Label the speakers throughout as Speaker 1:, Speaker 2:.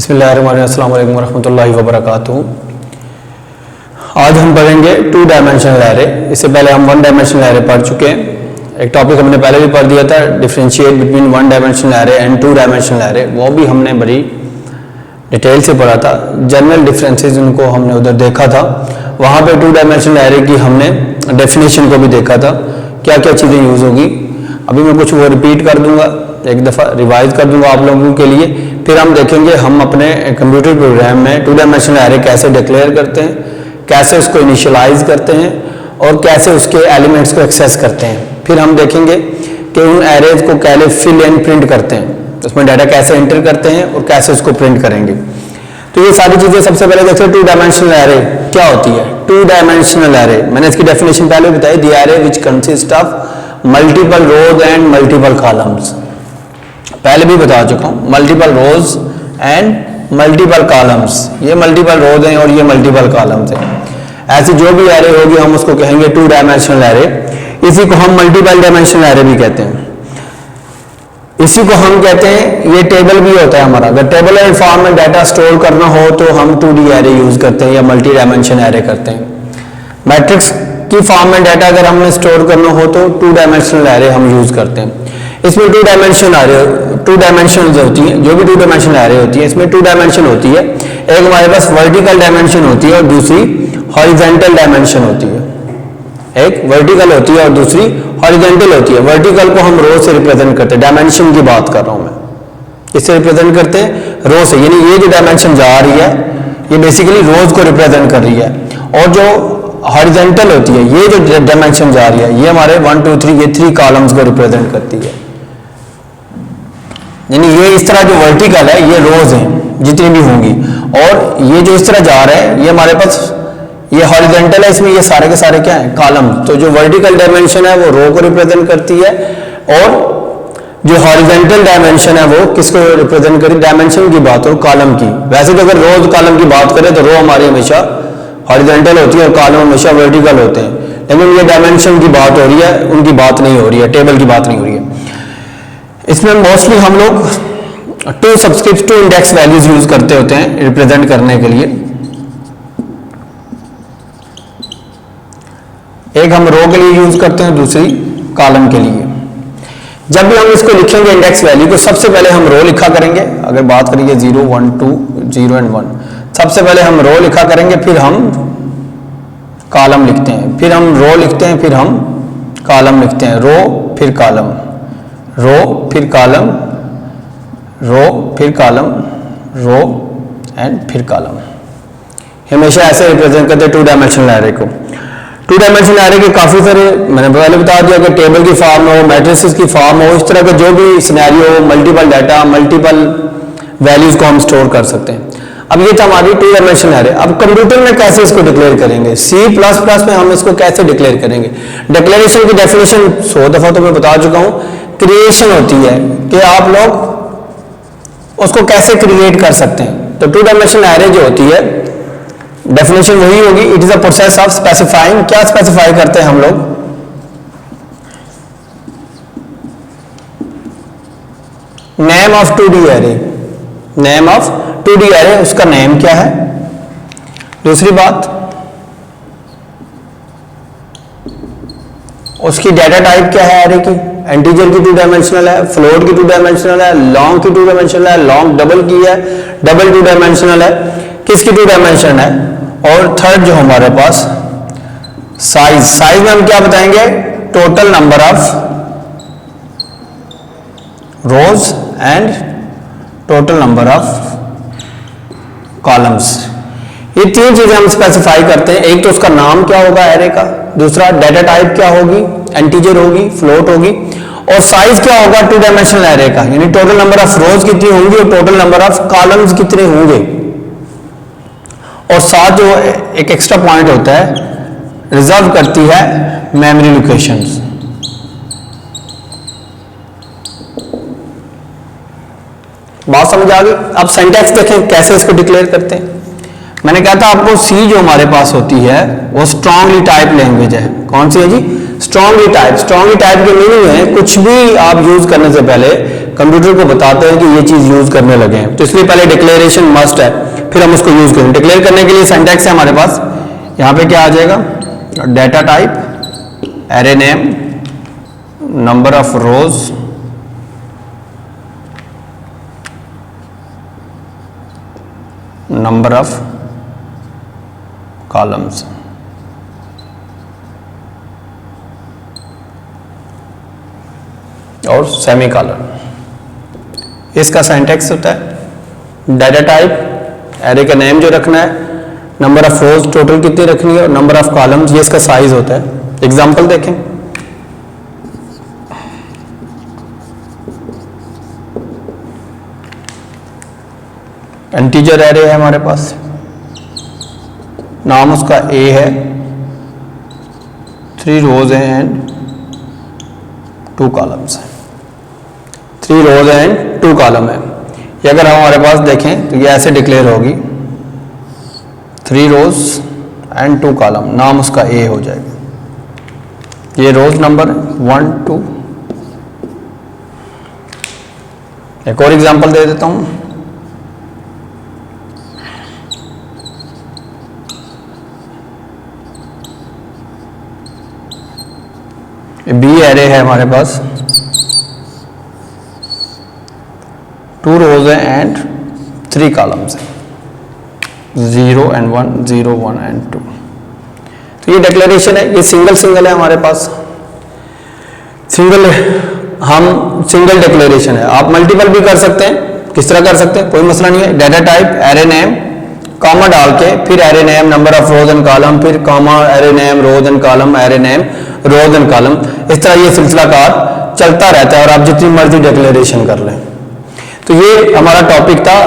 Speaker 1: बिस्मिल्लाहिर्रहमानिर्रहीम, अस्सलाम वालेकुम रहमतुल्लाहि व बरकातुहू। आज हम पढ़ेंगे टू डायमेंशनल एरे। इससे पहले हम वन डायमेंशनल एरे पढ़ चुके हैं। एक टॉपिक हमने पहले भी पढ़ दिया था, differentiate between one dimensional array and two dimensional array. वो भी हमने बड़ी डिटेल से पढ़ा था। जनरल डिफरेंसेस उनको हमने उधर देखा था। वहाँ पे टू डायमेंशनल एरे की हमने डेफिनेशन को भी देखा था, क्या क्या चीज़ें यूज़ होगी। अभी मैं कुछ वो रिपीट कर दूंगा, एक दफ़ा रिवाइज कर दूंगा आप लोगों के लिए। फिर हम देखेंगे हम अपने कंप्यूटर प्रोग्राम में टू डायमेंशनल एरे कैसे डिक्लेयर करते हैं, कैसे उसको इनिशियलाइज करते हैं और कैसे उसके एलिमेंट्स को एक्सेस करते हैं। फिर हम देखेंगे कि उन एरेज को कैसे फिल एंड प्रिंट करते हैं, उसमें डाटा कैसे एंटर करते हैं और कैसे उसको प्रिंट करेंगे। तो ये सारी चीज़ें सबसे पहले देखते हैं टू डायमेंशनल एरे क्या होती है। टू डायमेंशनल एरे मैंने इसकी डेफिनेशन पहले बताई, the array which consist of multiple rows and multiple columns. पहले भी बता चुका हूँ, multiple rows and multiple columns. ये मल्टीपल रोज हैं और ये मल्टीपल कॉलम्स हैं। ऐसी जो भी एरे होगी हम उसको कहेंगे टू डायमेंशनल एरे। इसी को हम मल्टीपल डायमेंशनल एरे भी कहते हैं। इसी को हम कहते हैं, ये टेबल भी होता है हमारा। अगर टेबल फॉर्म में डाटा स्टोर करना हो तो हम 2D एरे यूज करते हैं या मल्टी डायमेंशन एरे करते हैं। मैट्रिक्स की फॉर्म में डाटा अगर हमने स्टोर करना हो तो टू डायमेंशनल एरे हम यूज करते हैं। इसमें टू डायमेंशन होती है, जो भी टू डायमेंशनल एरे होती है इसमें टू डायमेंशन होती है। एक हमारे पास वर्टिकल डायमेंशन होती है और दूसरी हॉरिजॉन्टल डायमेंशन होती है। एक वर्टिकल होती है और दूसरी हॉरिजॉन्टल होती है। वर्टिकल को हम रो से रिप्रेजेंट करते हैं, डायमेंशन की बात कर रहा हूं मैं। इससे रिप्रेजेंट करते हैं रो से, यानी ये जो डायमेंशन जा रही है ये बेसिकली रोज को रिप्रेजेंट कर रही है। और जो हॉरिजॉन्टल होती है, ये जो डायमेंशन जा रही है ये हमारे 1 2 3 ये 3 कॉलम्स को रिप्रेजेंट करती है। यानी ये इस तरह जो वर्टिकल है ये रोज हैं जितनी भी होंगी, और ये जो इस तरह जा रहा है ये हमारे पास ये हॉरिजॉन्टल है, इसमें ये सारे के सारे क्या है कॉलम। तो जो वर्टिकल डायमेंशन है वो रो को रिप्रेजेंट करती है और जो हॉरिजॉन्टल डायमेंशन है वो किसको रिप्रेजेंट करी, डायमेंशन की बात हो कॉलम की। वैसे तो अगर रोज कॉलम की बात करें तो रो हमारी हमेशा हॉरिजॉन्टल होती है और कॉलम हमेशा वर्टिकल होते हैं। लेकिन ये डायमेंशन की बात हो रही है, उनकी बात नहीं हो रही है, टेबल की बात नहीं हो रही है। इसमें मोस्टली हम लोग two subscript two index values use करते होते हैं रिप्रेजेंट करने के लिए। एक हम रो के लिए यूज करते हैं, दूसरी कॉलम के लिए। जब भी हम इसको लिखेंगे इंडेक्स वैल्यू को, सबसे पहले हम रो लिखा करेंगे। अगर बात करेंगे 0 1 2 0 एंड 1, सबसे पहले हम रो लिखा करेंगे, फिर हम कॉलम लिखते हैं, फिर हम रो लिखते हैं, फिर हम कॉलम लिखते हैं। रो फिर कॉलम, रो फिर कॉलम, रो फिर कॉलम, रो एंड फिर कॉलम। हमेशा ऐसे रिप्रेजेंट करते हैं टू डायमेंशनल एरे को। टू डायमेंशनल एरे के काफ़ी सारे मैंने पहले बता दिया कि टेबल की फॉर्म हो, मैट्रिसेस की फॉर्म हो, इस तरह का जो भी सिनेरियो हो, मल्टीपल डाटा, मल्टीपल वैल्यूज को हम स्टोर कर सकते हैं। अब ये था हमारी टू डायमेंशनल एरे। अब कंप्यूटर में कैसे इसको डिक्लेयर करेंगे, C++ में हम इसको कैसे डिक्लेयर करेंगे। डिक्लेरेशन की डेफिनेशन 100 दफ़ा तो मैं बता चुका हूँ। क्रिएशन होती है कि आप लोग उसको कैसे क्रिएट कर सकते हैं। तो टू डायमेंशनल एरे जो होती है डेफिनेशन वही होगी, it is a process of specifying. क्या स्पेसिफाई करते हैं हम लोग, name of 2D array. Name of 2D array, उसका नेम क्या है। दूसरी बात, उसकी डाटा टाइप क्या है एरे की। इंटीजर की टू डायमेंशनल है, फ्लोट की टू डायमेंशनल है, लॉन्ग की टू डायमेंशनल है, लॉन्ग डबल की है, डबल टू डायमेंशनल है, किसकी टू डायमेंशन है। और थर्ड जो हमारे पास साइज। साइज में हम क्या बताएंगे, total number of rows and total number of columns. ये तीन चीजें हम स्पेसिफाई करते हैं। एक तो उसका नाम क्या होगा एरे का, दूसरा डाटा टाइप क्या होगी, इंटीजर होगी, फ्लोट होगी, और साइज क्या होगा टू डायमेंशनल एरे का, यानी टोटल नंबर ऑफ रोज कितनी होंगी और टोटल नंबर ऑफ कॉलम्स कितने होंगे। और साथ जो एक एक्स्ट्रा पॉइंट होता है, रिजर्व करती है मेमोरी लोकेशंस। बात समझ आ गई। अब सिंटैक्स देखें कैसे इसको डिक्लेयर करते हैं। मैंने कहा था आपको सी जो हमारे पास होती है वो स्ट्रांगली टाइप लैंग्वेज है। कौन सी है जी, स्ट्रांगली टाइप। स्ट्रांगली टाइप के मीनिंग है कुछ भी आप यूज करने से पहले कंप्यूटर को बताते हैं कि ये चीज़ यूज़ करने लगे हैं। तो इसलिए पहले डिक्लेरेशन मस्ट है, फिर हम उसको यूज़ करें। डिक्लेयर करने के लिए सिंटैक्स है हमारे पास, यहाँ पे क्या आ जाएगा, data type array name number of rose number of columns. और सेमी कॉलन, इसका सिंटैक्स होता है डाटा टाइप एरे का नेम जो रखना है, नंबर ऑफ रोज टोटल कितनी रखनी है, और नंबर ऑफ कॉलम्स ये इसका साइज होता है। एग्जांपल देखें, इंटीजर एरे है हमारे पास, नाम उसका ए है, 3 रोज हैं एंड 2 कॉलम्स हैं, 3 रोज एंड 2 कॉलम है। ये अगर हम हमारे पास देखें तो ये ऐसे डिक्लेयर होगी, 3 रोज एंड 2 कॉलम, नाम उसका ए हो जाएगा। ये रोज नंबर 1 2। एक और एग्जांपल दे देता हूं, बी एरे है हमारे पास, 2 रोज है एंड 3 कॉलम्स है, 0 and 1 0 1 and 2। तो ये डिक्लेरेशन है, ये सिंगल है हमारे पास, सिंगल डिक्लेरेशन है। आप मल्टीपल भी कर सकते हैं, किस तरह कर सकते हैं, कोई मसला नहीं है। Data type array name comma डाल के, फिर array name number of rows and column, फिर comma array name rows and column, array name rows and column, इस तरह ये सिलसिलाकार चलता रहता है और आप जितनी मर्जी डिक्लेरेशन कर लें। तो ये हमारा टॉपिक था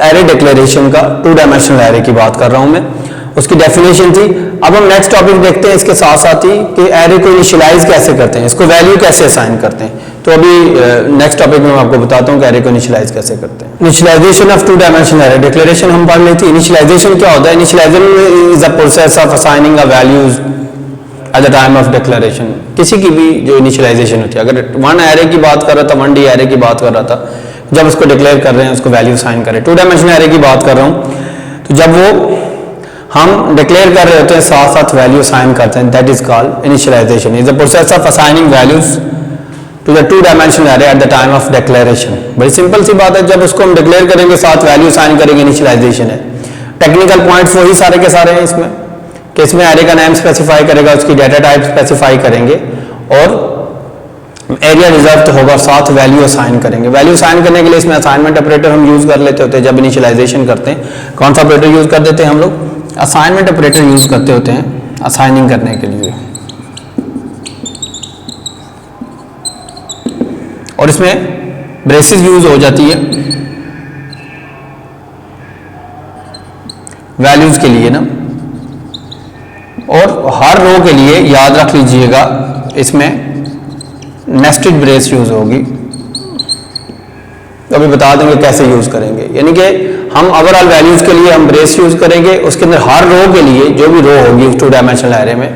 Speaker 1: एरे डिक्लेरेशन का, 2 डायमेंशनल एरे की बात कर रहा हूं मैं, उसकी डेफिनेशन थी। अब हम नेक्स्ट टॉपिक देखते हैं इसके साथ साथ ही कि एरे को इनिशियलाइज कैसे करते हैं, इसको वैल्यू कैसे असाइन करते हैं। तो अभी नेक्स्ट टॉपिक में मैं आपको बताता हूं कि एरे को इनिशियलाइज कैसे करते हैं। Initialization of 2 dimensional array, declaration हम पढ़ लेते हैं। इनिशियलाइजेशन क्या होता है, initialization is the process of assigning a values at the time of declaration. किसी की भी जो इनिशियलाइजेशन होती है, अगर 1 एरे की बात कर रहा था, 1D एरे की बात कर रहा था, जब उसको डिक्लेयर कर रहे हैं, उसको वैल्यू साइन करें। 2 डायमेंशनल एरे की बात कर रहा हूं, तो जब वो हम डिक्लेयर कर रहे होते हैं साथ साथ वैल्यू साइन करते हैं, that is called initialization. Is the process of assigning values to the 2 dimensional array at the time of declaration. बड़ी सिंपल सी बात है, जब उसको हम डिक्लेयर करेंगे साथ वैल्यू साइन करेंगे, इनिशियलाइजेशन है। टेक्निकल पॉइंट्स वही सारे के सारे हैं इसमें, कि इसमें एरे का नेम स्पेसिफाई करेगा, उसकी डाटा टाइप स्पेसिफाई करेंगे और एरिया रिजर्व होगा, साथ वैल्यू असाइन करेंगे। वैल्यू असाइन करने के लिए इसमें असाइनमेंट ऑपरेटर हम यूज कर लेते होते हैं जब इनिशियलाइजेशन करते हैं। कौन सा ऑपरेटर यूज कर देते हैं हम लोग, असाइनमेंट ऑपरेटर यूज करते होते हैं असाइनिंग करने के लिए। और इसमें ब्रेसेस यूज हो जाती है वैल्यूज के लिए ना, और हर रो के लिए याद रख लीजिएगा इसमें नेस्टेड ब्रेस यूज होगी। तो अभी बता देंगे कैसे यूज करेंगे, यानी कि हम ओवरऑल वैल्यूज के लिए हम ब्रेस यूज करेंगे, उसके अंदर हर रो के लिए जो भी रो होगी उस 2 डायमेंशनल एरे में,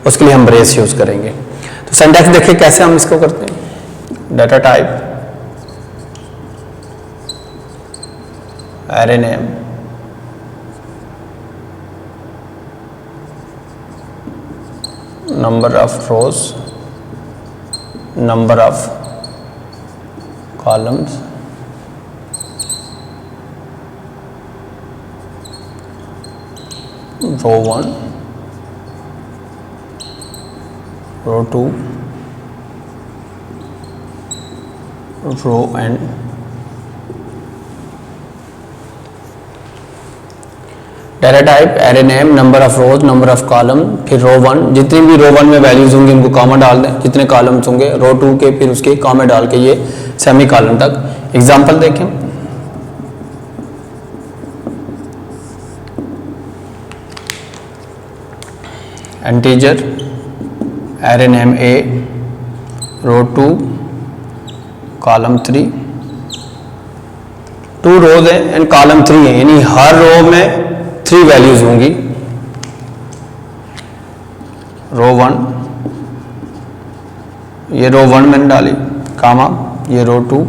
Speaker 1: उसके लिए हम ब्रेस यूज करेंगे। तो सिंटैक्स देखिए कैसे हम इसको करते हैं। Data type array name number of rows, number of columns, row 1, row 2, row and data type array name number of rose number of column, फिर रो 1, जितनी भी रो 1 में वैल्यूज होंगी उनको कॉमा डाल दें, जितने कॉलम्स होंगे रो 2 के फिर उसके कॉमा डाल के ये सेमी कॉलम तक। एग्जांपल देखें, इंटीजर एरे नेम ए, रो 2 कॉलम 3, 2 रोज है एंड कॉलम 3 है, यानी हर रो में 3 वैल्यूज होंगी। रो 1, ये रो 1 मैंने डाली कामा, ये रो 2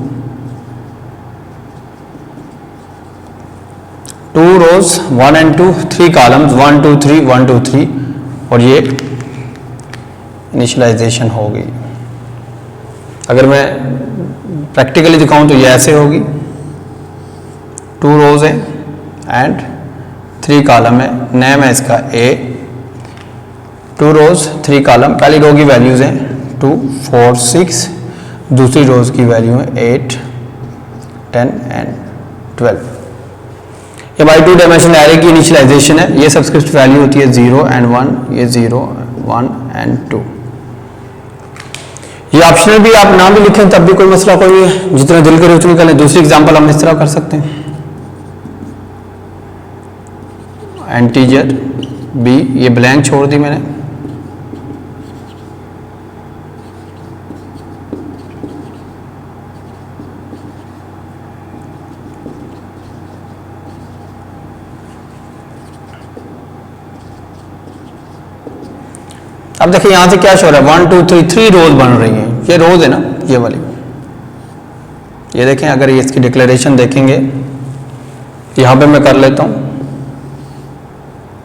Speaker 1: 2 रोज 1 and 2, 3 कॉलम्स 1 2 3 1 2 3 और ये इनिशियलाइजेशन हो गई। अगर मैं प्रैक्टिकली दिखाऊं तो ये ऐसे होगी, 2 रोज है एंड 3 कॉलम है, नेम है इसका ए, 2 रोज 3 कॉलम, पहली रो की वैल्यूज हैं 2 4 6, दूसरी रोज की वैल्यू है 8 10 एंड 12। ये हमारी 2 डायमेंशनल एरे की इनिशियलाइजेशन है। ये सबस्क्रिप्ट वैल्यू होती है 0 and 1, ये 0 1 and 2। ये ऑप्शनल भी आप नाम भी लिखें तब भी कोई मसला कोई नहीं है, जितना दिल करे उतनी कर लें। दूसरी एग्जांपल हम इस तरह कर सकते हैं, इंटीजर बी, ये ब्लैंक छोड़ दी मैंने, अब देखिए यहां से क्या शो रहा है 1 2 3 3 रोज बन रही हैं, ये रोज है ना ये वाली। ये देखें, अगर ये इसकी डिक्लेरेशन देखेंगे यहां पे मैं कर लेता हूं,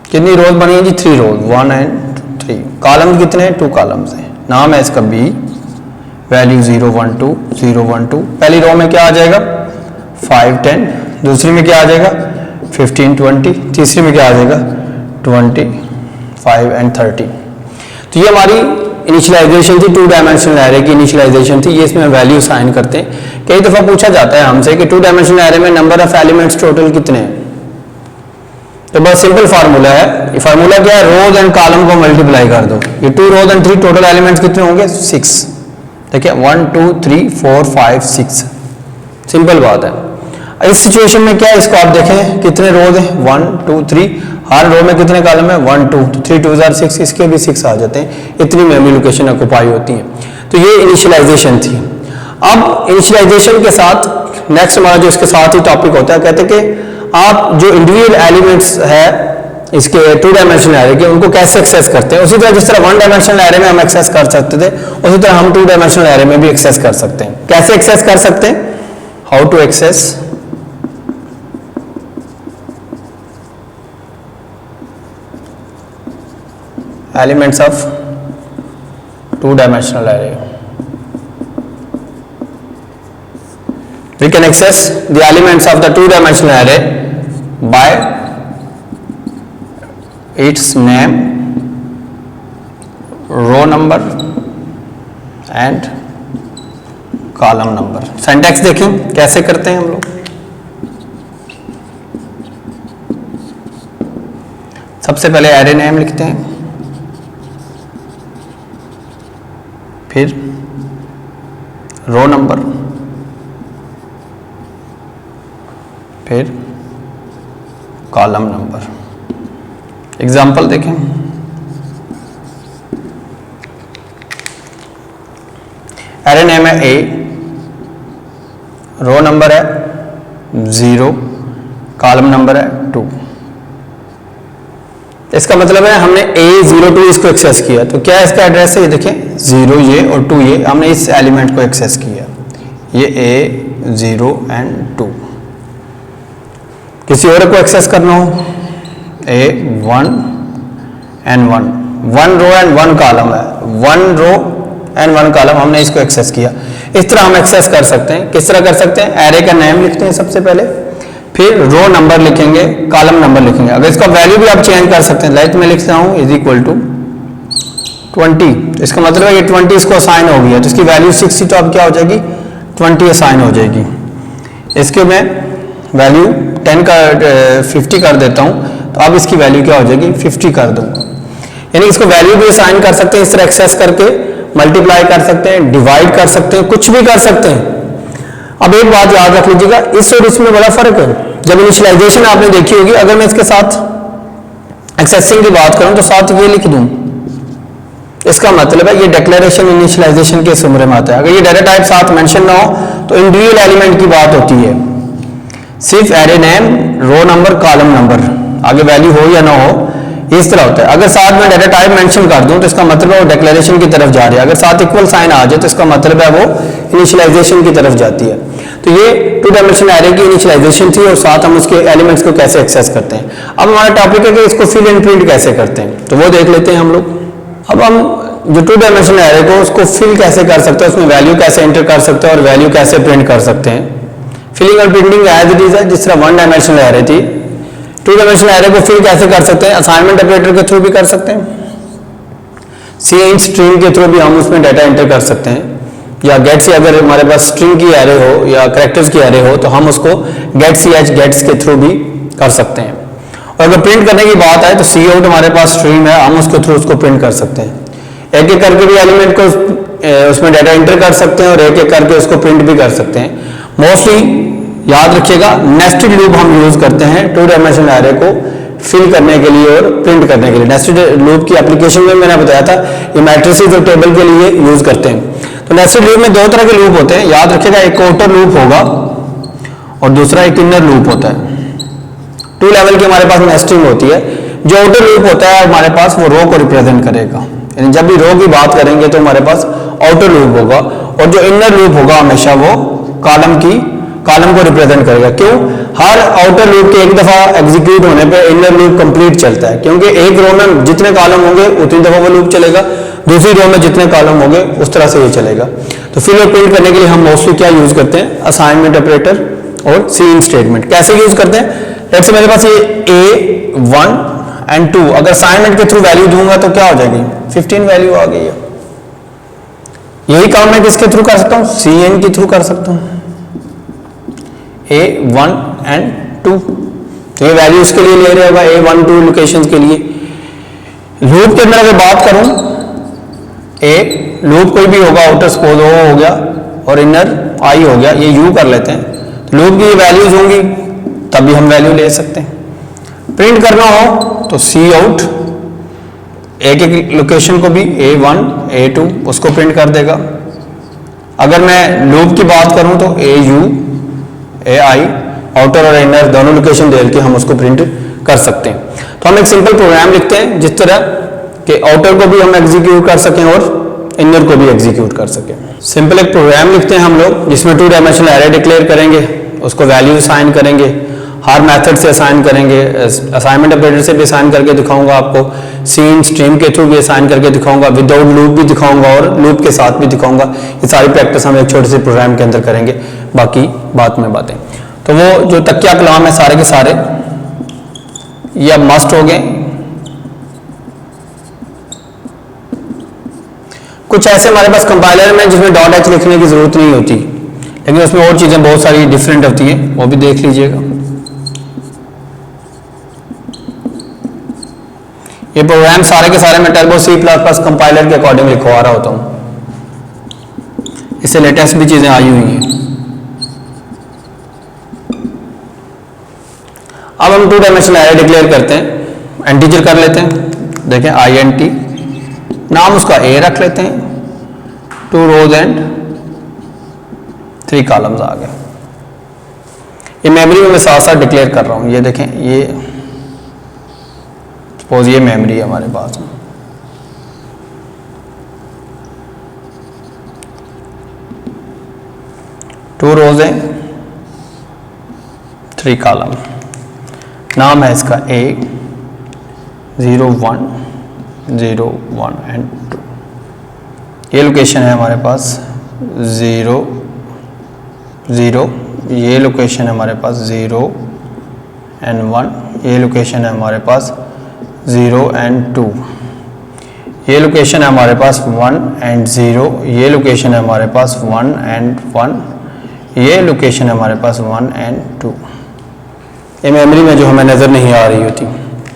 Speaker 1: कितनी रोज बनी है जी 3 रोज 1 and 3, कॉलम कितने 2 कॉलम्स हैं, नाम है इसका बी, वैल्यू 0 1 2 0 1 2, पहली रो में क्या आ जाएगा 5 10, दूसरी में क्या आ जाएगा 15 20, तीसरी में क्या आ जाएगा 25 and 30। तो ये हमारी इनिशियलाइजेशन थी, 2 डायमेंशनल एरे की इनिशियलाइजेशन थी। ये इसमें वैल्यू साइन करते हैं। कई दफ़ा पूछा जाता है हमसे कि 2 डायमेंशनल एरे में नंबर ऑफ एलिमेंट्स टोटल कितने हैं, तो बहुत सिंपल फार्मूला है। ये फार्मूला क्या है, रोज एंड कॉलम को मल्टीप्लाई कर दो, ये 2 रोज एंड 3 टोटल एलिमेंट्स कितने होंगे 6। देखिए 1 2 3 4 5 6, सिंपल बात है। इस सिचुएशन में क्या है, इसको आप देखें कितने रोज हैं 1 2 3, हर रो में कितने कॉलम है 1 2, तो 3 2 6, इसके भी 6 आ जाते हैं, इतनी मेमोरी लोकेशन ऑक्युपाई होती है। तो ये इनिशियलाइजेशन थी। अब इनिशियलाइजेशन के साथ नेक्स्ट हमारा जो इसके साथ ही टॉपिक होता है, कहते हैं कि आप जो इंडिविजुअल एलिमेंट्स है इसके 2 डायमेंशनल एरे के, उनको कैसे एक्सेस करते हैं। उसी तरह जिस तरह 1 डायमेंशनल एरे में हम एक्सेस कर सकते थे, उसी तरह हम 2 डायमेंशनल एरे में भी एक्सेस कर सकते हैं। कैसे एक्सेस कर सकते हैं, how to access elements of 2-dimensional array. We can access the elements of the 2-dimensional array by its name, row number and column number. Syntax देखें कैसे करते हैं हम लोग। सबसे पहले एरे नेम लिखते हैं, फिर रो नंबर, फिर कॉलम नंबर। एग्जाम्पल देखें, एरे नेम है ए, रो नंबर है 0, कॉलम नंबर है 2। इसका मतलब है हमने A02 इसको एक्सेस किया, तो क्या इसका एड्रेस है, ये देखें 0 ये और 2 ये, हमने इस एलिमेंट को एक्सेस किया, ये A0 and 2। किसी और को एक्सेस करना हो A1 and 1, 1 row and 1 column है, 1 रो एंड 1 कॉलम, हमने इसको एक्सेस किया। इस तरह हम एक्सेस कर सकते हैं। किस तरह कर सकते हैं, एरे का नेम लिखते हैं सबसे पहले, फिर रो नंबर लिखेंगे, कॉलम नंबर लिखेंगे। अगर इसका वैल्यू भी आप चेंज कर सकते हैं, लाइक मैं लिखता हूँ इज इक्वल टू 20, तो इसका मतलब है ये 20 इसको असाइन हो गया, तो इसकी वैल्यू 60, तो अब क्या हो जाएगी 20 असाइन हो जाएगी। इसके मैं वैल्यू 50 कर देता हूँ, तो अब इसकी वैल्यू क्या हो जाएगी 50 कर दूंगा। यानी इसको वैल्यू भी असाइन कर सकते हैं, इस तरह एक्सेस करके मल्टीप्लाई कर सकते हैं, डिवाइड कर सकते हैं, कुछ भी कर सकते हैं। अब एक बात याद रख लीजिएगा, इस और इसमें बड़ा फर्क है। जब इनिशियलाइजेशन आपने देखी होगी, अगर मैं इसके साथ एक्सेसिंग की बात करूं तो साथ ये लिख दूं, इसका मतलब है ये डिक्लेरेशन इनिशियलाइजेशन के सुमरे में आता है। अगर ये डाटा टाइप साथ मेंशन ना हो तो इंडिविजुअल एलिमेंट की बात होती है, सिर्फ array name, row number, column number, आगे वैल्यू हो या ना हो, इस तरह होता है। अगर साथ में डाटा टाइप मेंशन कर दूं तो इसका मतलब है वो डिक्लेरेशन की तरफ जा रही है। अगर साथ इक्वल साइन आ जाए तो इसका मतलब है वो इनिशियलाइजेशन की तरफ जाती है। तो ये टू डायमेंशनल एरे की इनिशियलाइजेशन थी और साथ हम उसके एलिमेंट्स को कैसे एक्सेस करते हैं। अब हमारा टॉपिक है कि इसको फिल एंड प्रिंट कैसे करते हैं, तो वो देख लेते हैं हम लोग। अब हम जो टू डायमेंशनल एरे को उसको फिल कैसे कर सकते हैं, उसमें वैल्यू कैसे एंटर कर सकते हैं और वैल्यू कैसे प्रिंट कर सकते हैं। फिलिंग और प्रिंटिंग एज इट इज है, जिस तरह वन डायमेंशनल एरे थी, टू डायमेंशनल एरे को फिल कैसे कर सकते हैं, असाइनमेंट ऑपरेटर के थ्रू भी कर सकते हैं, सी स्ट्रिंग के थ्रू भी हम उसमें डाटा एंटर कर सकते हैं, या गेट सी, अगर हमारे पास स्ट्रिंग की एरे हो या कैरेक्टर्स की एरे हो तो हम उसको गेट सी एच गेट्स के थ्रू भी कर सकते हैं। और अगर प्रिंट करने की बात आए तो सी आउट हमारे पास स्ट्रीम है, हम उसके थ्रू उसको प्रिंट कर सकते हैं। एक एक करके भी एलिमेंट को उसमें डाटा एंटर कर सकते हैं और एक एक करके उसको प्रिंट भी कर सकते हैं। मोस्टली याद रखिएगा नेस्टेड लूप हम यूज करते हैं टू डायमेंशनल एरे को फिल करने के लिए और प्रिंट करने के लिए। नेस्टेड लूप की एप्लीकेशन में मैंने बताया था ये मैट्रिसेस और टेबल के लिए यूज करते हैं। तो नेस्टेड लूप में दो तरह के लूप होते हैं, याद रखिएगा, एक आउटर लूप होगा और दूसरा एक इनर लूप होता है। टू लेवल की हमारे पास नेस्टिंग होती है। जो आउटर लूप होता है हमारे पास वो रो को रिप्रेजेंट करेगा, यानी जब भी रो की बात करेंगे तो हमारे पास आउटर लूप होगा, और जो इनर लूप होगा हमेशा वो कॉलम को रिप्रेजेंट करेगा। क्यों? हर आउटर लूप के एक दफा एग्जीक्यूट होने पे इनर लूप कंप्लीट चलता है, क्योंकि एक रो में जितने कॉलम होंगे उतनी दफा वो लूप चलेगा, दूसरी रो में जितने कॉलम होंगे उस तरह से ये चलेगा। तो फिल और प्रिंट करने के लिए हम मोस्टली क्या यूज करते हैं, असाइनमेंट ऑपरेटर और सी स्टेटमेंट। कैसे यूज करते हैं, लेट्स से मेरे पास ये A1 एंड 2, अगर असाइनमेंट के थ्रू वैल्यू दूंगा तो क्या हो जाएगी, 15 वैल्यू आ गई है। यही काम मैं किसके थ्रू कर सकता हूं, CN के थ्रू कर सकता हूं, A1 एंड 2। तो ये वैल्यू उसके लिए ले रहा होगा A1 2 लोकेशन के लिए। लूप के अंदर अगर बात करूं, ए लूप कोई भी होगा, आउटर सपोज O हो गया और इनर I हो गया, ये U कर लेते हैं। तो लूप की वैल्यूज होंगी तभी हम वैल्यू ले सकते हैं। प्रिंट करना हो तो सी आउट एक एक लोकेशन को भी A1 A2 उसको प्रिंट कर देगा। अगर मैं लूप की बात करूं तो AU AI आउटर और इनर दोनों लोकेशन दे के हम उसको प्रिंट कर सकते हैं। तो हम एक सिंपल प्रोग्राम लिखते हैं जिस तरह कि आउटर को भी हम एग्जीक्यूट कर सकें और इनर को भी एग्जीक्यूट कर सकें। सिंपल एक प्रोग्राम लिखते हैं हम लोग जिसमें टू डायमेंशनल एरे डिक्लेयर करेंगे, उसको वैल्यू असाइन करेंगे, हर मेथड से असाइन करेंगे, असाइनमेंट ऑपरेटर से भी असाइन करके दिखाऊंगा आपको, सीन स्ट्रीम के थ्रू भी असाइन करके दिखाऊंगा, विदाउट लूप भी दिखाऊंगा और लूप के साथ भी दिखाऊंगा। ये सारी प्रैक्टिस हम एक छोटे से प्रोग्राम के अंदर करेंगे, बाकी बात में बातें। तो वो जो तकिया कलाम है सारे के सारे ये अब मस्ट हो गए। कुछ ऐसे हमारे पास कंपाइलर में जिसमें .h लिखने की जरूरत नहीं होती, लेकिन उसमें और चीजें बहुत सारी डिफरेंट होती हैं, वो भी देख लीजिएगा। ये प्रोग्राम सारे के सारे मैं टर्बो C++ कंपाइलर के अकॉर्डिंग लिखवा रहा होता हूं, इससे लेटेस्ट भी चीजें आई हुई हैं। अब हम टू डायमेंशनल एरे डिक्लेयर करते हैं, इंटीजर कर लेते हैं, देखें INT, नाम उसका A रख लेते हैं, 2 रोज एंड 3 कॉलम्स आ गए। ये मेमोरी में मैं साथ साथ डिक्लेयर कर रहा हूं, ये देखें, ये सपोज ये मेमोरी है हमारे पास, टू रोज है 3 कॉलम, नाम है इसका A 0 1 0 1 एंड 2। ये लोकेशन है हमारे पास 0 0, ये लोकेशन है हमारे पास 0 एंड 1, ये लोकेशन है हमारे पास 0 एंड 2, ये लोकेशन है हमारे पास 1 एंड 0, ये लोकेशन है हमारे पास 1 एंड 1, ये लोकेशन है हमारे पास 1 एंड 2। ये मेमोरी में जो हमें नज़र नहीं आ रही होती,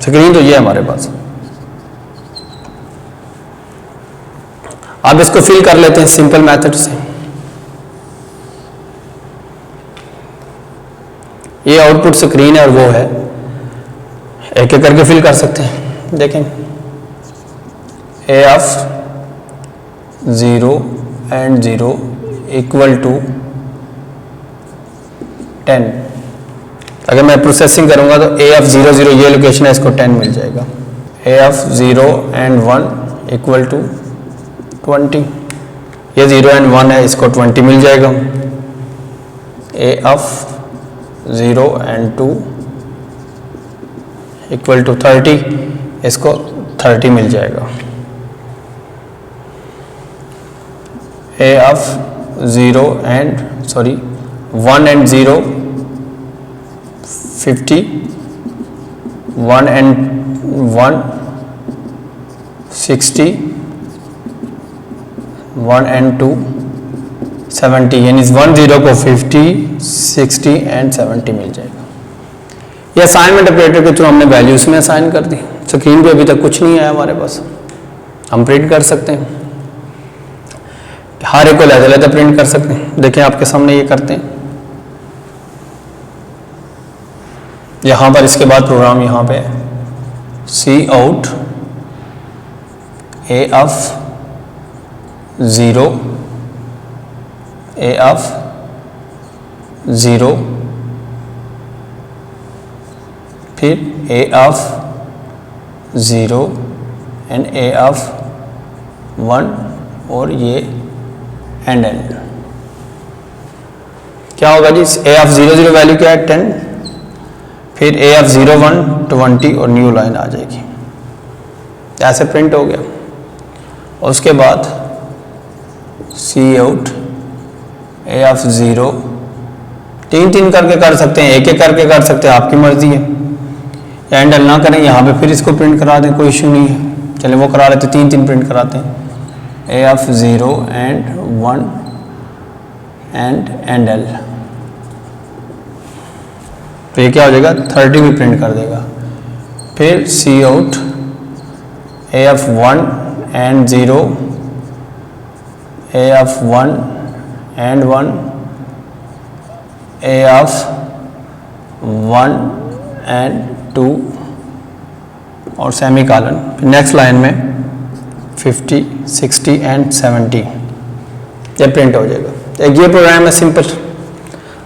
Speaker 1: स्क्रीन तो ये है हमारे पास। अब इसको फिल कर लेते हैं सिंपल मेथड से। ये आउटपुट स्क्रीन है और वो है, एक एक करके फिल कर सकते हैं। देखें A of 0 and 0 equal to 10। अगर मैं प्रोसेसिंग करूंगा तो A of 0 0 ये लोकेशन है, इसको 10 मिल जाएगा। A of 0 and 1 equal to 20, ये 0 एंड 1 है, इसको 20 मिल जाएगा। A of 0 and 2 equal to 30, इसको 30 मिल जाएगा। A of 0 and 1 and 0 50, 1 and 1 60, 1 and 2 70, यानी 1 0 को 50, 60 एंड 70 मिल जाएगा। ये असाइनमेंट ऑपरेटर के थ्रू हमने वैल्यूज में असाइन कर दी। स्क्रीन पे अभी तक कुछ नहीं आया हमारे पास, हम प्रिंट कर सकते हैं, हर एक को लहजा प्रिंट कर सकते हैं। देखिए आपके सामने ये करते हैं, यहाँ पर इसके बाद प्रोग्राम यहाँ पे cout A of 0, A of 0, फिर A of 0 and A of 1 और ये एंड क्या होगा जी? ए ऑफ 0 0 वैल्यू क्या है? 10, फिर ए ऑफ 0 1 20 और न्यू लाइन आ जाएगी। ऐसे प्रिंट हो गया। और उसके बाद सी आउट ए ऑफ 0, 3 करके कर सकते हैं, एक करके कर सकते हैं, आपकी मर्जी है। हैंडल ना करें यहाँ पे, फिर इसको प्रिंट करा दें, कोई इशू नहीं है। चले वो करा लेते, 3 प्रिंट कराते हैं। ए ऑफ 0 एंड 1 एंड एल, तो ये क्या हो जाएगा? 30 भी प्रिंट कर देगा। फिर cout A of 1 and 0, A of 1 and 1, A of 1 and 2 और सेमी कॉलन। नेक्स्ट लाइन में 50, 60 एंड 70 ये प्रिंट हो जाएगा। एक ये प्रोग्राम है सिंपल।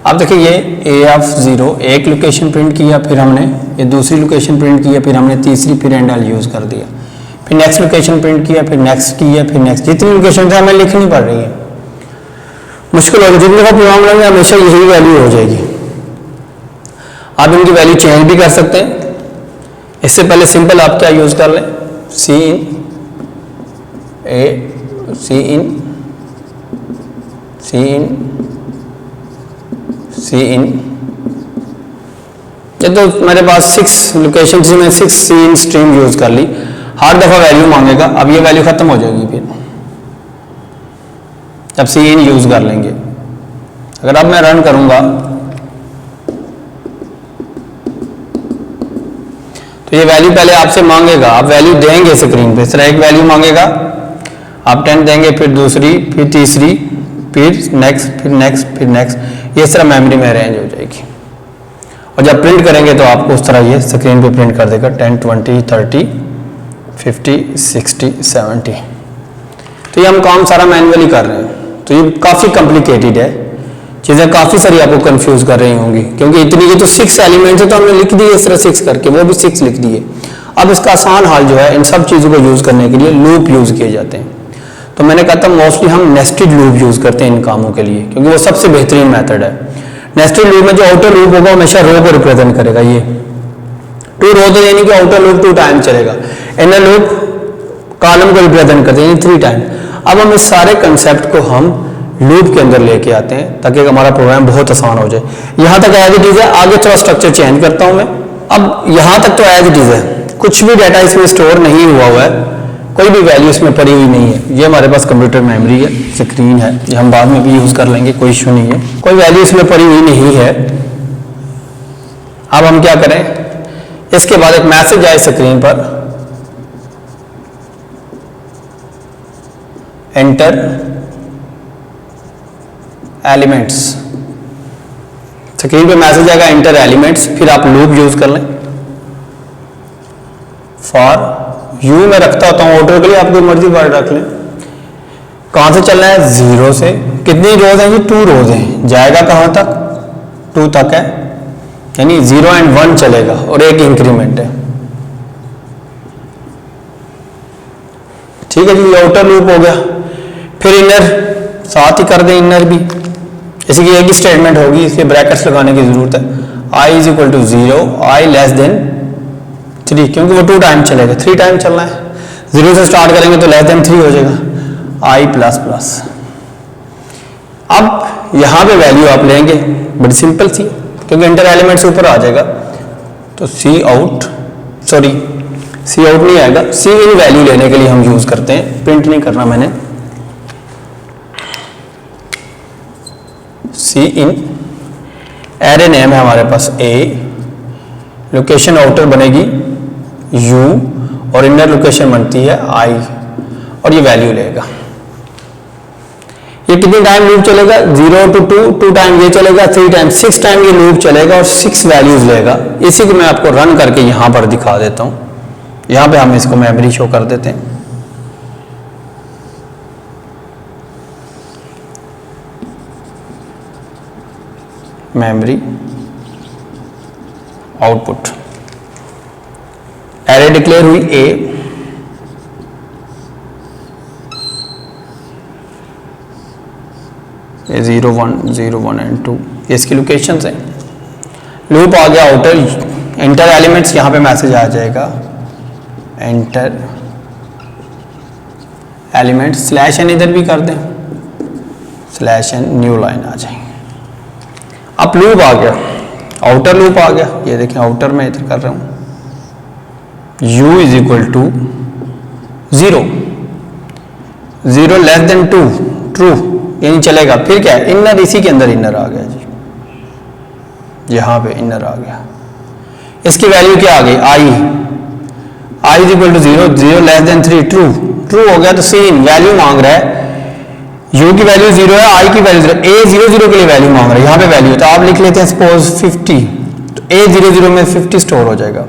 Speaker 1: आप देखिए ये ए ऑफ 0 एक लोकेशन प्रिंट किया, फिर हमने ये दूसरी लोकेशन प्रिंट किया, फिर हमने तीसरी, फिर एंड एल यूज़ कर दिया, फिर नेक्स्ट लोकेशन प्रिंट किया, फिर नेक्स्ट किया, फिर नेक्स्ट। जितनी लोकेशन थे हमें लिखनी पड़ रही है, मुश्किल होगी। जितने का प्रोग्राम लेंगे हमेशा यही वैल्यू हो जाएगी। आप इनकी वैल्यू चेंज भी कर सकते हैं। इससे पहले सिंपल आप क्या यूज़ कर लें? सी इन ये तो मेरे पास 6 लोकेशन थी, मैं 6 सी इन स्ट्रीम यूज कर ली। हर दफा वैल्यू मांगेगा, अब ये वैल्यू खत्म हो जाएगी फिर जब सी इन यूज कर लेंगे। अगर अब मैं रन करूंगा तो ये वैल्यू पहले आपसे मांगेगा, आप वैल्यू देंगे स्क्रीन पे। इस तरह एक वैल्यू मांगेगा, आप 10 देंगे, फिर दूसरी, फिर तीसरी, फिर नेक्स्ट, फिर नेक्स्ट, फिर नेक्स्ट। ये इस तरह मेमोरी में अरेंज हो जाएगी। और जब प्रिंट करेंगे तो आपको उस तरह ये स्क्रीन पे प्रिंट कर देगा 10, 20, 30, 50, 60, 70। तो ये हम काम सारा मैनुअली कर रहे हैं। तो ये काफ़ी कॉम्प्लिकेटेड है, चीज़ें काफ़ी सारी आपको कंफ्यूज कर रही होंगी, क्योंकि इतनी ये तो 6 एलिमेंट्स है, तो हमने लिख दिए इस तरह 6 करके, वो भी 6 लिख दिए। अब इसका आसान हाल जो है, इन सब चीज़ों को यूज़ करने के लिए लूप यूज़ किए जाते हैं। तो मैंने कहा था मोस्टली हम नेस्टेड लूप यूज़ करते हैं इन कामों के लिए, क्योंकि वो सबसे बेहतरीन मेथड है। नेस्टेड लूप में जो आउटर लूप होगा हमेशा रो को रिप्रेजेंट करेगा। ये 2 रो तो यानी कि आउटर लूप 2 टाइम चलेगा, इनर लूप कॉलम को रिप्रेजेंट करते हैं यानी 3 टाइम। अब हम इस सारे कंसेप्ट को हम लूप के अंदर लेके आते हैं ताकि हमारा प्रोग्राम बहुत आसान हो जाए। यहाँ तक एज इट इज है, आगे थोड़ा स्ट्रक्चर चेंज करता हूँ मैं। अब यहाँ तक तो एज इट इज है, कुछ भी डाटा इसमें स्टोर नहीं हुआ है, कोई भी वैल्यू इसमें पड़ी हुई नहीं है। ये हमारे पास कंप्यूटर मेमोरी है, स्क्रीन है, ये हम बाद में भी यूज़ कर लेंगे, कोई इशू नहीं है। कोई वैल्यू इसमें पड़ी हुई नहीं है। अब हम क्या करें, इसके बाद एक मैसेज आए स्क्रीन पर, एंटर एलिमेंट्स। स्क्रीन पे मैसेज आएगा एंटर एलिमेंट्स, फिर आप लूप यूज कर लें। फॉर यू में रखता होता हूं ऑर्डर के लिए, आपकी मर्जी वर्ड रख लें। कहां से चलना है? 0 से। कितनी रोज हैं? ये 2 रोज हैं। जाएगा कहां तक? 2 तक है, यानी 0 एंड 1 चलेगा और एक इंक्रीमेंट है। ठीक है जी, ये आउटर लूप हो गया। फिर इनर साथ ही कर दें, इनर भी जैसे कि एक ही स्टेटमेंट होगी, इसके ब्रैकेट्स लगाने की जरूरत है। i is equal to 0, i less than 3, क्योंकि वो 2 टाइम चलेगा, 3 टाइम चलना है। 0 से स्टार्ट करेंगे तो लेस देन 3 हो जाएगा, i प्लस प्लस। अब यहां पे वैल्यू आप लेंगे, बड़ी सिंपल सी, क्योंकि इंटर एलिमेंट से ऊपर आ जाएगा, तो सी आउट नहीं आएगा, सी इन वैल्यू लेने के लिए हम यूज करते हैं, प्रिंट नहीं करना मैंने। सी इन एरे नेम है हमारे पास ए, लोकेशन आउटर बनेगी यू, और इनर लोकेशन बनती है आई, और ये वैल्यू लेगा। ये कितने टाइम लूप चलेगा? 0 to 2, 2 टाइम ये चलेगा, 3 टाइम, 6 टाइम ये लूप चलेगा और 6 वैल्यूज लेगा। इसी को मैं आपको रन करके यहां पर दिखा देता हूं। यहां पे हम इसको मेमोरी शो कर देते हैं। मेमोरी आउटपुट, एरे डिक्लेयर हुई ए, ये 0 1 एंड 2, ये इसकी लोकेशन है। लूप आ गया आउटर, एंटर एलिमेंट्स, यहां पे मैसेज आ जाएगा एंटर एलिमेंट, स्लैश एन इधर भी कर दें, स्लैश एन न्यू लाइन आ जाएंगे। अब लूप आ गया, आउटर लूप आ गया, ये देखें आउटर में इधर कर रहा हूं, u is equal to 0, 0 less than 2, true, ये नहीं चलेगा। फिर क्या है, इनर, इसी के अंदर इनर आ गया जी, यहां पे इनर आ गया। इसकी वैल्यू क्या आ गई? i is equal to 0, 0 less than 3, true, true हो गया। तो सी इन वैल्यू मांग रहा है, u की वैल्यू 0 है, i की वैल्यू 0, a 0 0 के लिए वैल्यू मांग रहा है, यहाँ पे वैल्यू, तो आप लिख लेते हैं सपोज 50, तो a 0 0 में 50 स्टोर हो जाएगा।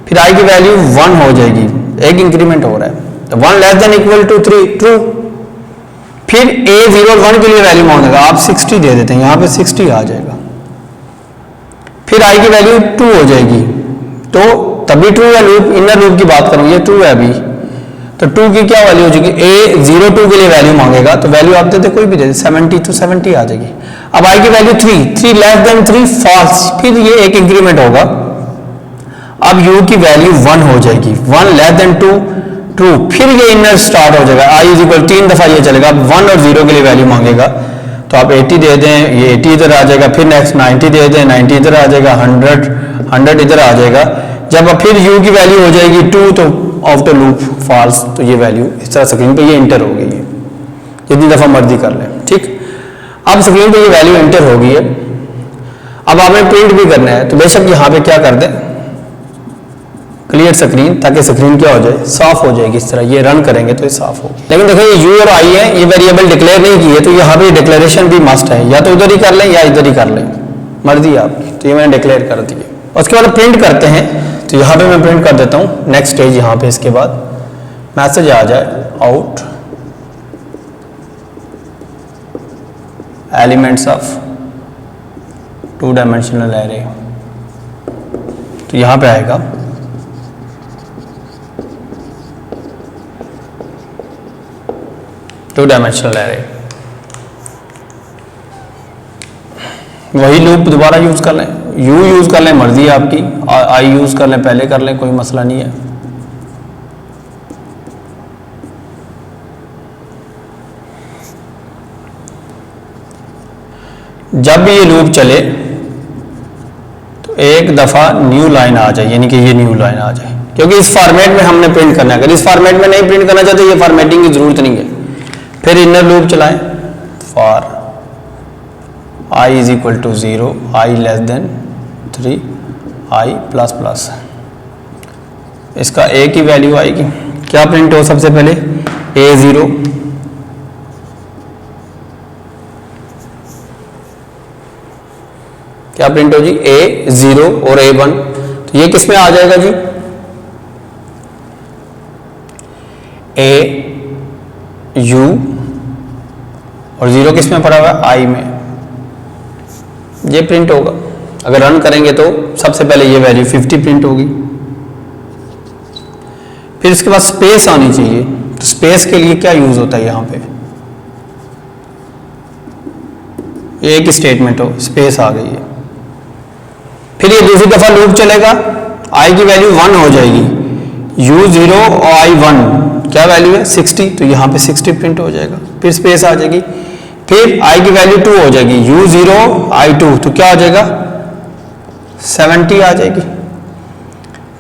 Speaker 1: फिर i की वैल्यू 1 हो जाएगी, एक इंक्रीमेंट हो रहा है, तो 1 less than equal to 3, true. फिर a 0 और 1 के लिए वैल्यू मांगेगा, आप 60 दे देते हैं, यहाँ पे 60 आ जाएगा। फिर i की वैल्यू 2 हो जाएगी, तो तभी ट्रू है, लूप इनर लूप की बात करूँ, ये ट्रू है अभी, तो 2 की क्या वैल्यू हो जाएगी? a 0 2 के लिए वैल्यू मांगेगा, तो वैल्यू आप देते कोई भी दे, 70 तो 70 आ जाएगी। अब i की वैल्यू 3 लेस देन 3, फॉल्स, फिर ये एक इंक्रीमेंट होगा, अब u की वैल्यू 1 हो जाएगी, 1 लेस देन 2, ट्रू, फिर ये इनर स्टार्ट हो जाएगा, i इज इक्वल 3 दफा ये चलेगा, 1 और 0 के लिए वैल्यू मांगेगा, तो आप 80 दे दें, ये 80 इधर आ जाएगा, फिर नेक्स्ट 90 दे दें, 90 इधर आ जाएगा, 100 इधर आ जाएगा। जब अब फिर u की वैल्यू हो जाएगी 2, तो आफ्टर लूप फॉल्स, तो ये वैल्यू इस तरह स्क्रीन पे ये इंटर हो गई है, जितनी दफा मर्जी कर लें, ठीक। अब स्क्रीन पे ये वैल्यू इंटर हो गई है, अब आपने प्रिंट भी करना है, तो बेशक यहाँ पे क्या कर दें, क्लियर स्क्रीन, ताकि स्क्रीन क्या हो जाए, साफ हो जाएगी। इस तरह ये रन करेंगे तो ये साफ हो। लेकिन देखो ये u और i है, ये वेरिएबल डिक्लेयर नहीं की है, तो यहाँ पे डिक्लेरेशन भी मस्ट है, या तो उधर ही कर लें या इधर ही कर लें, मर्जी आपकी। तो ये मैंने डिक्लेयर कर दी है। उसके बाद प्रिंट करते हैं, तो यहाँ पे मैं प्रिंट कर देता हूँ नेक्स्ट स्टेज। यहाँ पे इसके बाद मैसेज आ जाए out elements of 2 dimensional array, तो यहाँ पे आएगा टू डायमेंशनल एरे। वही लूप दोबारा यूज कर लें, u यूज कर लें, मर्जी है आपकी, i यूज कर लें, पहले कर लें, कोई मसला नहीं है। जब भी ये लूप चले तो एक दफा न्यू लाइन आ जाए, यानी कि ये न्यू लाइन आ जाए, क्योंकि इस फॉर्मेट में हमने प्रिंट करना है। अगर इस फॉर्मेट में नहीं प्रिंट करना चाहते, ये फॉर्मेटिंग की जरूरत नहीं है। फिर इनर लूप चलाएं, for i is equal to 0, i less than 3, i plus plus, इसका a की वैल्यू आएगी। क्या प्रिंट हो सबसे पहले? a 0, क्या प्रिंट हो जी? a 0 और a 1, तो ये किस में आ जाएगा जी? a u और 0 किस में पड़ा हुआ है? i में, ये प्रिंट होगा। अगर रन करेंगे तो सबसे पहले ये वैल्यू 50 प्रिंट होगी, फिर इसके बाद स्पेस आनी चाहिए, तो स्पेस के लिए क्या यूज होता है यहाँ पे, एक स्टेटमेंट हो, स्पेस आ गई है। फिर ये दूसरी दफा लूप चलेगा, आई की वैल्यू 1 हो जाएगी, u0 और i1 क्या वैल्यू है 60, तो यहाँ पे 60 प्रिंट हो जाएगा, फिर स्पेस आ जाएगी। फिर i की वैल्यू 2 हो जाएगी, u0 i2 तो क्या हो जाएगा 70 आ जाएगी,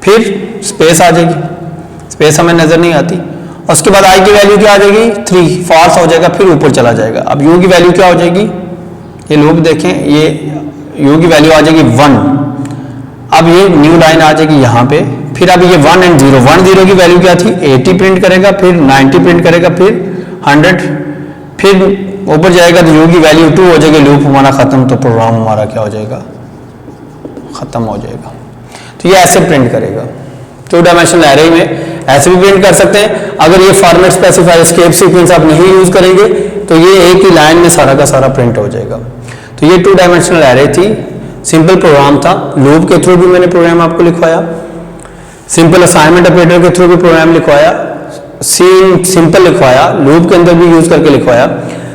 Speaker 1: फिर स्पेस आ जाएगी, स्पेस हमें नजर नहीं आती। और उसके बाद i की वैल्यू क्या आ जाएगी 3, फॉल्स हो जाएगा, फिर ऊपर चला जाएगा। अब u की वैल्यू क्या हो जाएगी, ये लूप देखें, ये u की वैल्यू आ जाएगी 1। अब ये न्यू लाइन आ जाएगी यहाँ पे, फिर अब ये 1 एंड 0, 1 0 की वैल्यू क्या थी 80 प्रिंट करेगा, फिर 90 प्रिंट करेगा, फिर 100, फिर ऊपर जाएगा तो u की वैल्यू 2 हो जाएगी, लूप हमारा खत्म, तो प्रोग्राम हमारा क्या हो जाएगा खत्म हो जाएगा। तो ये ऐसे प्रिंट करेगा। 2 डायमेंशनल एरे में ऐसे भी प्रिंट कर सकते हैं। अगर ये फॉर्मेट स्पेसिफायर एस्केप सीक्वेंस आप नहीं यूज करेंगे तो ये एक ही लाइन में सारा का सारा प्रिंट हो जाएगा। तो ये 2 डायमेंशनल एरे थी, सिंपल प्रोग्राम था, लूप के थ्रू भी मैंने प्रोग्राम आपको लिखवाया, सिंपल असाइनमेंट ऑपरेटर के थ्रू भी प्रोग्राम लिखवाया, सिंपल लिखवाया, लूप के अंदर भी यूज करके लिखवाया।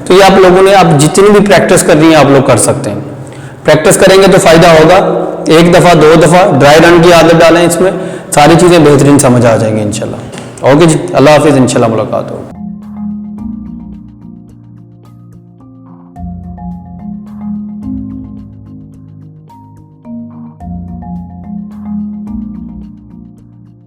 Speaker 1: तो ये आप लोगों ने आप जितनी भी प्रैक्टिस करनी है आप लोग कर सकते हैं। प्रैक्टिस करेंगे तो फायदा होगा, एक दफा 2 दफा ड्राई रन की आदत डालें, इसमें सारी चीजें बेहतरीन समझ आ जाएंगी इंशाल्लाह। ओके जी, अल्लाह हाफिज, इंशाल्लाह मुलाकात होगी।